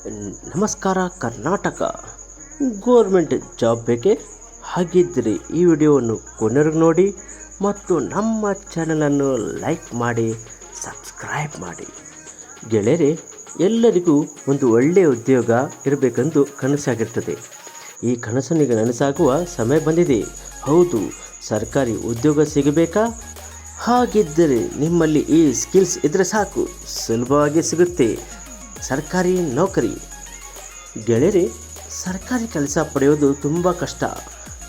ನಮಸ್ಕಾರ Karnataka. Government job ಬೇಕೆ? ಹಾಗಿದ್ದರೆ ಈ ವಿಡಿಯೋವನ್ನು ಕೊನೆವರೆಗೂ ನೋಡಿ ಮತ್ತು ನಮ್ಮ ಚಾನಲನ್ನು ಲೈಕ್ ಮಾಡಿ, ಸಬ್ಸ್ಕ್ರೈಬ್ ಮಾಡಿ. ಗೆಳೆಯರೆ, ಎಲ್ಲರಿಗೂ ಒಂದು ಒಳ್ಳೆಯ ಉದ್ಯೋಗ ಇರಬೇಕೆಂದು ಕನಸಾಗಿರ್ತದೆ. ಈ ಕನಸನಿಗೆ ನನಸಾಗುವ ಸಮಯ ಬಂದಿದೆ. ಹೌದು, ಸರ್ಕಾರಿ ಉದ್ಯೋಗ ಸಿಗಬೇಕಾ? ಹಾಗಿದ್ದರೆ ನಿಮ್ಮಲ್ಲಿ ಈ ಸ್ಕಿಲ್ಸ್ ಇದ್ದರೆ ಸಾಕು, ಸುಲಭವಾಗಿ ಸಿಗುತ್ತೆ ಸರ್ಕಾರಿ ನೌಕರಿ. ಗೆಳೆಯರೆ, ಸರ್ಕಾರಿ ಕೆಲಸ ಪಡೆಯೋದು ತುಂಬ ಕಷ್ಟ.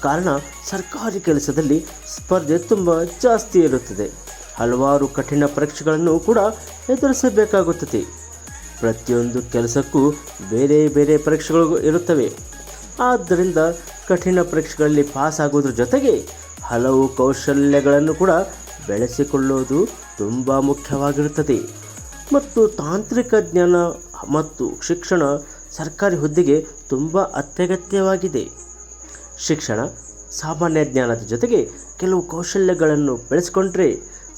ಕಾರಣ ಸರ್ಕಾರಿ ಕೆಲಸದಲ್ಲಿ ಸ್ಪರ್ಧೆ ತುಂಬ ಜಾಸ್ತಿ ಇರುತ್ತದೆ. ಹಲವಾರು ಕಠಿಣ ಪರೀಕ್ಷೆಗಳನ್ನು ಕೂಡ ಎದುರಿಸಬೇಕಾಗುತ್ತದೆ. ಪ್ರತಿಯೊಂದು ಕೆಲಸಕ್ಕೂ ಬೇರೆ ಬೇರೆ ಪರೀಕ್ಷೆಗಳು ಇರುತ್ತವೆ. ಆದ್ದರಿಂದ ಕಠಿಣ ಪರೀಕ್ಷೆಗಳಲ್ಲಿ ಪಾಸ್ ಆಗೋದ್ರ ಜೊತೆಗೆ ಹಲವು ಕೌಶಲ್ಯಗಳನ್ನು ಕೂಡ ಬೆಳೆಸಿಕೊಳ್ಳುವುದು ತುಂಬ ಮುಖ್ಯವಾಗಿರುತ್ತದೆ. ಮತ್ತು ತಾಂತ್ರಿಕ ಜ್ಞಾನ ಮತ್ತು ಶಿಕ್ಷಣ ಸರ್ಕಾರಿ ಹುದ್ದೆಗೆ ತುಂಬ ಅತ್ಯಗತ್ಯವಾಗಿದೆ. ಶಿಕ್ಷಣ, ಸಾಮಾನ್ಯ ಜ್ಞಾನದ ಜೊತೆಗೆ ಕೆಲವು ಕೌಶಲ್ಯಗಳನ್ನು ಬೆಳೆಸಿಕೊಂಡ್ರೆ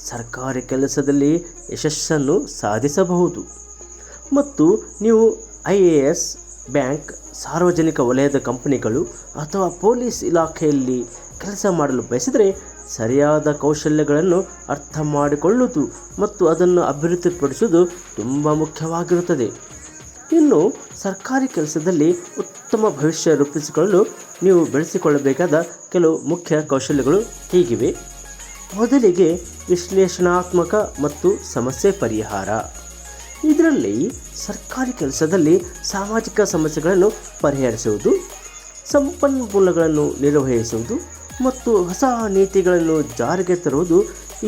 ಸರ್ಕಾರಿ ಕೆಲಸದಲ್ಲಿ ಯಶಸ್ಸನ್ನು ಸಾಧಿಸಬಹುದು. ಮತ್ತು ನೀವು IAS, ಬ್ಯಾಂಕ್, ಸಾರ್ವಜನಿಕ ವಲಯದ ಕಂಪನಿಗಳು ಅಥವಾ ಪೊಲೀಸ್ ಇಲಾಖೆಯಲ್ಲಿ ಕೆಲಸ ಮಾಡಲು ಬಯಸಿದರೆ ಸರಿಯಾದ ಕೌಶಲ್ಯಗಳನ್ನು ಅರ್ಥ ಮಾಡಿಕೊಳ್ಳುವುದು ಮತ್ತು ಅದನ್ನು ಅಭಿವೃದ್ಧಿಪಡಿಸುವುದು ತುಂಬ ಮುಖ್ಯವಾಗಿರುತ್ತದೆ. ಇನ್ನು ಸರ್ಕಾರಿ ಕೆಲಸದಲ್ಲಿ ಉತ್ತಮ ಭವಿಷ್ಯ ರೂಪಿಸಿಕೊಳ್ಳಲು ನೀವು ಬೆಳೆಸಿಕೊಳ್ಳಬೇಕಾದ ಕೆಲವು ಮುಖ್ಯ ಕೌಶಲ್ಯಗಳು ಹೀಗಿವೆ. ಮೊದಲಿಗೆ ವಿಶ್ಲೇಷಣಾತ್ಮಕ ಮತ್ತು ಸಮಸ್ಯೆ ಪರಿಹಾರ. ಇದರಲ್ಲಿ ಸರ್ಕಾರಿ ಕೆಲಸದಲ್ಲಿ ಸಾಮಾಜಿಕ ಸಮಸ್ಯೆಗಳನ್ನು ಪರಿಹರಿಸುವುದು, ಸಂಪನ್ಮೂಲಗಳನ್ನು ನಿರ್ವಹಿಸುವುದು ಮತ್ತು ಹೊಸ ನೀತಿಗಳನ್ನು ಜಾರಿಗೆ ತರುವುದು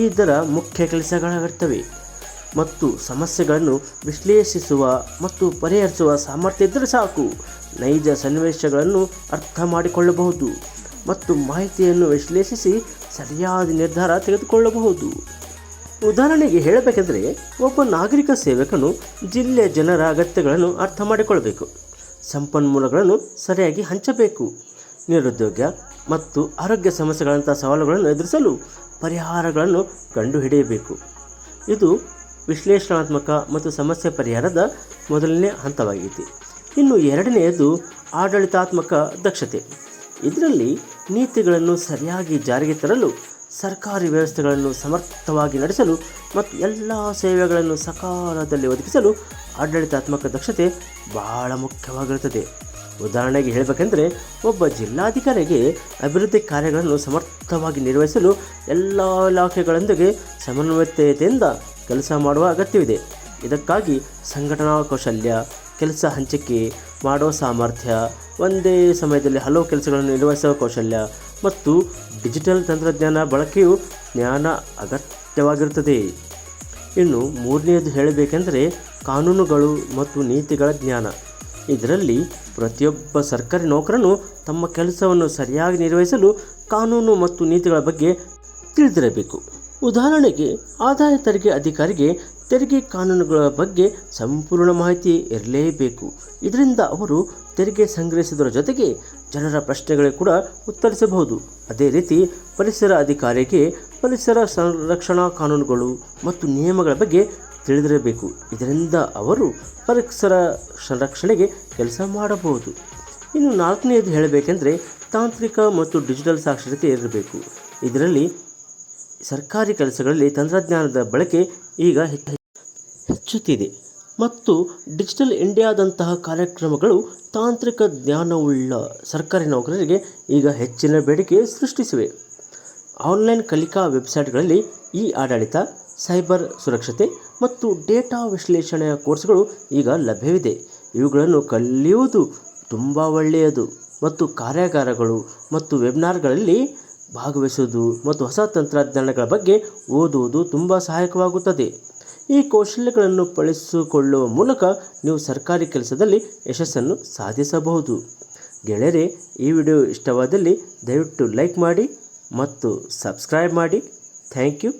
ಇದರ ಮುಖ್ಯ ಕೆಲಸಗಳಾಗಿರ್ತವೆ. ಮತ್ತು ಸಮಸ್ಯೆಗಳನ್ನು ವಿಶ್ಲೇಷಿಸುವ ಮತ್ತು ಪರಿಹರಿಸುವ ಸಾಮರ್ಥ್ಯ ಇದ್ದರೆ ಸಾಕು, ನೈಜ ಸನ್ನಿವೇಶಗಳನ್ನು ಅರ್ಥ ಮಾಡಿಕೊಳ್ಳಬಹುದು ಮತ್ತು ಮಾಹಿತಿಯನ್ನು ವಿಶ್ಲೇಷಿಸಿ ಸರಿಯಾದ ನಿರ್ಧಾರ ತೆಗೆದುಕೊಳ್ಳಬಹುದು. ಉದಾಹರಣೆಗೆ ಹೇಳಬೇಕೆಂದರೆ, ಒಬ್ಬ ನಾಗರಿಕ ಸೇವಕನು ಜಿಲ್ಲೆಯ ಜನರ ಅಗತ್ಯಗಳನ್ನು ಅರ್ಥ ಮಾಡಿಕೊಳ್ಳಬೇಕು, ಸಂಪನ್ಮೂಲಗಳನ್ನು ಸರಿಯಾಗಿ ಹಂಚಬೇಕು, ನಿರುದ್ಯೋಗ ಮತ್ತು ಆರೋಗ್ಯ ಸಮಸ್ಯೆಗಳಂಥ ಸವಾಲುಗಳನ್ನು ಎದುರಿಸಲು ಪರಿಹಾರಗಳನ್ನು ಕಂಡುಹಿಡಿಯಬೇಕು. ಇದು ವಿಶ್ಲೇಷಣಾತ್ಮಕ ಮತ್ತು ಸಮಸ್ಯೆ ಪರಿಹಾರದ ಮೊದಲನೇ ಹಂತವಾಗಿದೆ. ಇನ್ನು ಎರಡನೆಯದು ಆಡಳಿತಾತ್ಮಕ ದಕ್ಷತೆ. ಇದರಲ್ಲಿ ನೀತಿಗಳನ್ನು ಸರಿಯಾಗಿ ಜಾರಿಗೆ ತರಲು, ಸರ್ಕಾರಿ ವ್ಯವಸ್ಥೆಗಳನ್ನು ಸಮರ್ಥವಾಗಿ ನಡೆಸಲು ಮತ್ತು ಎಲ್ಲ ಸೇವೆಗಳನ್ನು ಸಕಾಲದಲ್ಲಿ ಒದಗಿಸಲು ಆಡಳಿತಾತ್ಮಕ ದಕ್ಷತೆ ಬಹಳ ಮುಖ್ಯವಾಗಿರುತ್ತದೆ. ಉದಾಹರಣೆಗೆ ಹೇಳಬೇಕೆಂದರೆ, ಒಬ್ಬ ಜಿಲ್ಲಾಧಿಕಾರಿಗೆ ಅಭಿವೃದ್ಧಿ ಕಾರ್ಯಗಳನ್ನು ಸಮರ್ಥವಾಗಿ ನಿರ್ವಹಿಸಲು ಎಲ್ಲ ಇಲಾಖೆಗಳೊಂದಿಗೆ ಸಮನ್ವಯತೆಯಿಂದ ಕೆಲಸ ಮಾಡುವ ಅಗತ್ಯವಿದೆ. ಇದಕ್ಕಾಗಿ ಸಂಘಟನಾ ಕೌಶಲ್ಯ, ಕೆಲಸ ಹಂಚಿಕೆ ಮಾಡುವ ಸಾಮರ್ಥ್ಯ, ಒಂದೇ ಸಮಯದಲ್ಲಿ ಹಲವು ಕೆಲಸಗಳನ್ನು ನಿರ್ವಹಿಸುವ ಕೌಶಲ್ಯ ಮತ್ತು ಡಿಜಿಟಲ್ ತಂತ್ರಜ್ಞಾನ ಬಳಕೆಯು ಜ್ಞಾನ ಅಗತ್ಯವಾಗಿರುತ್ತದೆ. ಇನ್ನು ಮೂರನೆಯದು ಹೇಳಬೇಕೆಂದರೆ ಕಾನೂನುಗಳು ಮತ್ತು ನೀತಿಗಳ ಜ್ಞಾನ. ಇದರಲ್ಲಿ ಪ್ರತಿಯೊಬ್ಬ ಸರ್ಕಾರಿ ನೌಕರನು ತಮ್ಮ ಕೆಲಸವನ್ನು ಸರಿಯಾಗಿ ನಿರ್ವಹಿಸಲು ಕಾನೂನು ಮತ್ತು ನೀತಿಗಳ ಬಗ್ಗೆ ತಿಳಿದಿರಬೇಕು. ಉದಾಹರಣೆಗೆ, ಆದಾಯ ತೆರಿಗೆ ಅಧಿಕಾರಿಗೆ ತೆರಿಗೆ ಕಾನೂನುಗಳ ಬಗ್ಗೆ ಸಂಪೂರ್ಣ ಮಾಹಿತಿ ಇರಲೇಬೇಕು. ಇದರಿಂದ ಅವರು ತೆರಿಗೆ ಸಂಗ್ರಹಿಸುವುದರ ಜೊತೆಗೆ ಜನರ ಪ್ರಶ್ನೆಗಳಿಗೆ ಕೂಡ ಉತ್ತರಿಸಬಹುದು. ಅದೇ ರೀತಿ ಪರಿಸರ ಅಧಿಕಾರಿಗೆ ಪರಿಸರ ಸಂರಕ್ಷಣಾ ಕಾನೂನುಗಳು ಮತ್ತು ನಿಯಮಗಳ ಬಗ್ಗೆ ತಿಳಿದಿರಬೇಕು. ಇದರಿಂದ ಅವರು ಪರಿಸರ ಸಂರಕ್ಷಣೆಗೆ ಕೆಲಸ ಮಾಡಬಹುದು. ಇನ್ನು ನಾಲ್ಕನೆಯದು ಹೇಳಬೇಕೆಂದರೆ ತಾಂತ್ರಿಕ ಮತ್ತು ಡಿಜಿಟಲ್ ಸಾಕ್ಷರತೆ ಇರಬೇಕು. ಇದರಲ್ಲಿ ಸರ್ಕಾರಿ ಕೆಲಸಗಳಲ್ಲಿ ತಂತ್ರಜ್ಞಾನದ ಬಳಕೆ ಈಗ ಹೆಚ್ಚುತ್ತಿದೆ ಮತ್ತು ಡಿಜಿಟಲ್ ಇಂಡಿಯಾದಂತಹ ಕಾರ್ಯಕ್ರಮಗಳು ತಾಂತ್ರಿಕ ಜ್ಞಾನವುಳ್ಳ ಸರ್ಕಾರಿ ನೌಕರರಿಗೆ ಈಗ ಹೆಚ್ಚಿನ ಬೇಡಿಕೆ ಸೃಷ್ಟಿಸಿವೆ. ಆನ್ಲೈನ್ ಕಲಿಕಾ ವೆಬ್ಸೈಟ್ಗಳಲ್ಲಿ ಆಡಳಿತ, ಸೈಬರ್ ಸುರಕ್ಷತೆ ಮತ್ತು ಡೇಟಾ ವಿಶ್ಲೇಷಣೆಯ ಕೋರ್ಸ್ಗಳು ಈಗ ಲಭ್ಯವಿದೆ. ಇವುಗಳನ್ನು ಕಲಿಯುವುದು ತುಂಬ ಒಳ್ಳೆಯದು. ಮತ್ತು ಕಾರ್ಯಾಗಾರಗಳು ಮತ್ತು ವೆಬಿನಾರ್ಗಳಲ್ಲಿ ಭಾಗವಹಿಸುವುದು ಮತ್ತು ಹೊಸ ತಂತ್ರಜ್ಞಾನಗಳ ಬಗ್ಗೆ ಓದುವುದು ತುಂಬ ಸಹಾಯಕವಾಗುತ್ತದೆ. ಈ ಕೌಶಲ್ಯಗಳನ್ನು ಬಳಸಿಕೊಳ್ಳುವ ಮೂಲಕ ನೀವು ಸರ್ಕಾರಿ ಕೆಲಸದಲ್ಲಿ ಯಶಸ್ಸನ್ನು ಸಾಧಿಸಬಹುದು. ಗೆಳೆಯರೆ, ಈ ವಿಡಿಯೋ ಇಷ್ಟವಾದಲ್ಲಿ ದಯವಿಟ್ಟು ಲೈಕ್ ಮಾಡಿ ಮತ್ತು ಸಬ್ಸ್ಕ್ರೈಬ್ ಮಾಡಿ. Thank you.